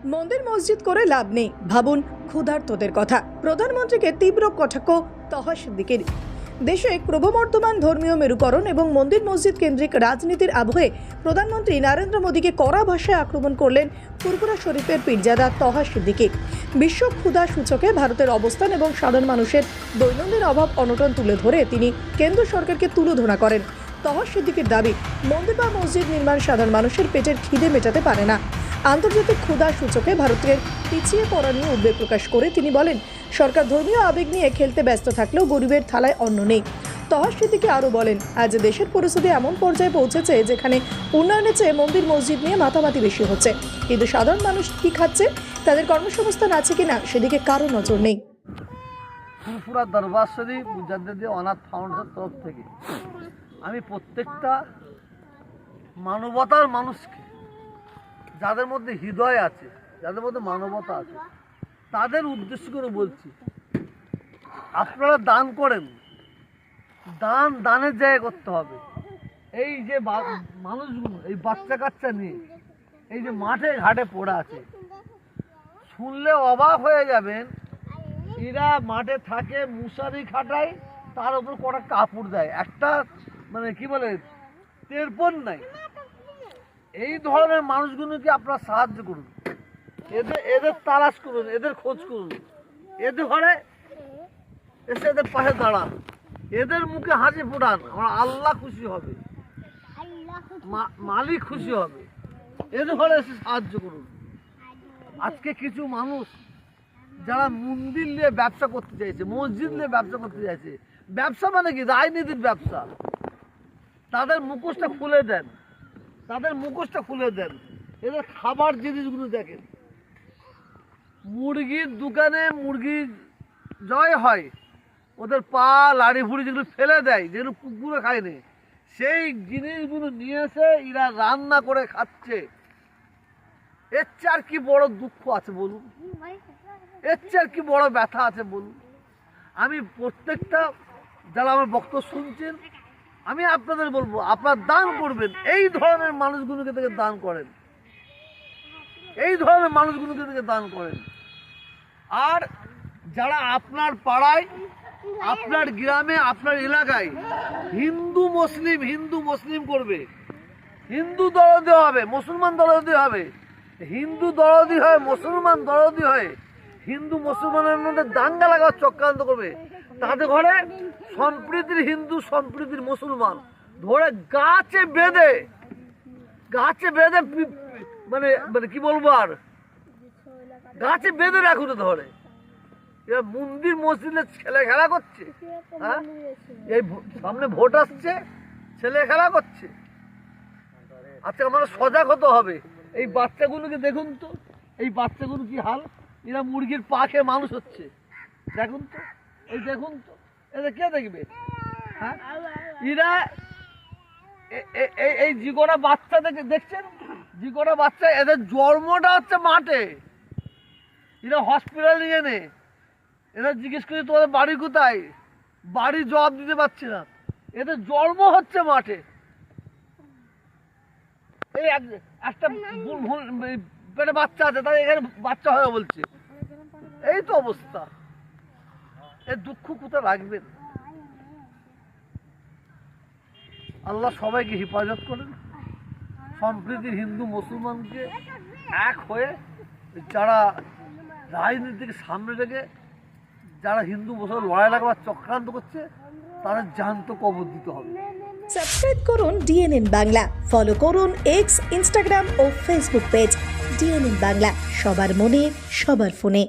মন্দির মসজিদ করে লাভ নেই, ভাবুন ক্ষুধার্তদের কথা। প্রধানমন্ত্রীকে তীব্র কটাক্ষ তহা সিদ্দিকীর। দেশে ক্রমবর্ধমান ধর্মীয় মেরুকরণ এবং মন্দির মসজিদ কেন্দ্রিক রাজনীতির আবহে প্রধানমন্ত্রী নরেন্দ্র মোদীকে কড়া ভাষায় আক্রমণ করলেন ফুরফুরা শরীফের পীরজাদা তহা সিদ্দিকী। বিশ্ব ক্ষুধা সূচকে ভারতের অবস্থান এবং সাধারণ মানুষের দৈনন্দিন অভাব অনটন তুলে ধরে তিনি কেন্দ্র সরকারকে তুলোধনা করেন। তহা সিদ্দিকীর দাবি, মন্দির বা মসজিদ নির্মাণ সাধারণ মানুষের পেটের খিদে মেটাতে পারে না। আন্তর্জাতিক ক্ষুধা সূচকে ভারতের পিছিয়ে পড়া নিয়ে উদ্বেগ প্রকাশ করে তিনি বলেন, সরকার ধর্মীয় আবেগ নিয়ে খেলতে ব্যস্ত থাকলেও গরিবের থালায় অন্ন নেই। তহা সিদ্দিকী আরও বলেন, আজ দেশের পরিস্থিতি এমন পর্যায়ে পৌঁছেছে যেখানে উন্নয়নের চেয়ে মন্দির মসজিদ নিয়ে মাতামাতি বেশি হচ্ছে, কিন্তু সাধারণ মানুষ কি খাচ্ছে, তাদের কর্মসংস্থান আছে কিনা সেদিকে কারো নজর নেই। ফুরফুরা দরবার শরীফ মুজাদ্দেদে অনাথ ফাউন্ডেশনের তরফ থেকে আমি প্রত্যেকটা মানবতার মানুষকে, যাদের মধ্যে হৃদয় আছে, যাদের মধ্যে মানবতা আছে, তাদের উদ্দেশ্য করে বলছি, আপনারা দান করেন, দানের জায়গায় করতে হবে। এই যে মানুষগুলো এই বাচ্চা কাচ্চা নিয়ে এই যে মাঠে ঘাটে পড়ে আছে, শুনলে অবাক হয়ে যাবেন। এরা মাঠে থাকে, মশারি খাটায়, তার উপর কটা কাপড় দেয়, একটা মানে কি বলে তেরপন নাই। এই ধরনের মানুষগুলোকে আপনারা সাহায্য করুন, এদের তালাশ করুন, এদের খোঁজ করুন, এদের ঘরে এসে এদের পাশে দাঁড়ান, এদের মুখে হাসি ফোটান। আমার আল্লাহ খুশি হবে, মালিক খুশি হবে। এদের ঘরে এসে সাহায্য করুন। আজকে কিছু মানুষ যারা মন্দির নিয়ে ব্যবসা করতে চাইছে, মসজিদ নিয়ে ব্যবসা করতে চাইছে, ব্যবসা মানে কি রাজনীতির ব্যবসা, তাদের মুখোশটা খুলে দেন, তাদের মুখোশটা খুলে দেন। এদের খাবার জিনিসগুলো দেখেন, মুরগির দোকানে মুরগি জয় হয়, ওদের পা লাড়ি ফুড়ি যেগুলো ফেলে দেয়, যেগুলো কুকুরে খায়নি, সেই জিনিসগুলো নিয়ে এসে এরা রান্না করে খাচ্ছে। এর চেয়ে আর কি বড় দুঃখ আছে বলুন, এর চেয়ে আর কি বড় ব্যথা আছে বলুন। আমি প্রত্যেকটা যারা আমার বক্তব্য শুনছেন, আমি আপনাদের বলবো, আপনারা দান করবেন, এই ধরনের মানুষগুলোকে থেকে দান করেন, এই ধরনের মানুষগুলোকে থেকে দান করেন। আর যারা আপনার পাড়ায়, আপনার গ্রামে, আপনার এলাকায় হিন্দু মুসলিম করবে, হিন্দু দরদি হবে, মুসলমান দরদি হবে, হিন্দু দরদি হয়, মুসলমান দরদি হয়, হিন্দু মুসলমানের মধ্যে দাঙ্গা লাগার চক্রান্ত করবে, তাদের ঘরে সম্প্রীতির হিন্দু সম্প্রীতির মুসলমান ধরে গাছে বেঁধে মানে মানে কি বলবো, আর গাছে বেঁধে রাখুন ধরে। এবার মন্দির মসজিদে ছেলে খেলা করছে, হ্যাঁ, এই সামনে ভোট আসছে, ছেলে খেলা করছে। আচ্ছা, আমাদের সজাগ হতে হবে। এই বাচ্চাগুলোকে দেখুন তো, এই বাচ্চাগুলো কি হাল, এরা মুরগির পা খেয়ে মানুষ হচ্ছে, দেখুন তো, এই দেখুন তো, এদের কে দেখবে? হ্যাঁ, এরা এই জিগোরা বাচ্চা দেখছেন, জিগোরা বাচ্চা, এদের জন্মটা হচ্ছে মাঠে। এরা হসপিটাল নিয়ে নে, এরা জিজ্ঞেস করছে তোমাদের বাড়ি কোথায়, বাড়ি জবাব দিতে পারছে না, এদের জন্ম হচ্ছে মাঠে। এই একটা পেটে বাচ্চা আছে, তাই এখানে বাচ্চা হয়ে বলছে, এই তো অবস্থা। এর দুঃখ কোথায় রাখবেন? আল্লাহ সবাইকে হেফাজত করেন, সম্প্রীতির হিন্দু মুসলমানকে এক হয়ে, যারা রাজনীতিকে সামনে রেখে যারা হিন্দু মুসলমান লড়াই লাগাবার চক্রান্ত করছে, তাদের জ্যান্ত কবর দিতে হবে। সাবস্ক্রাইব করুন ডিএনএন বাংলা, ফলো করুন এক্স, ইনস্টাগ্রাম ও ফেসবুক পেজ ডিএনএন বাংলা। সবার মনে, সবার ফোনে।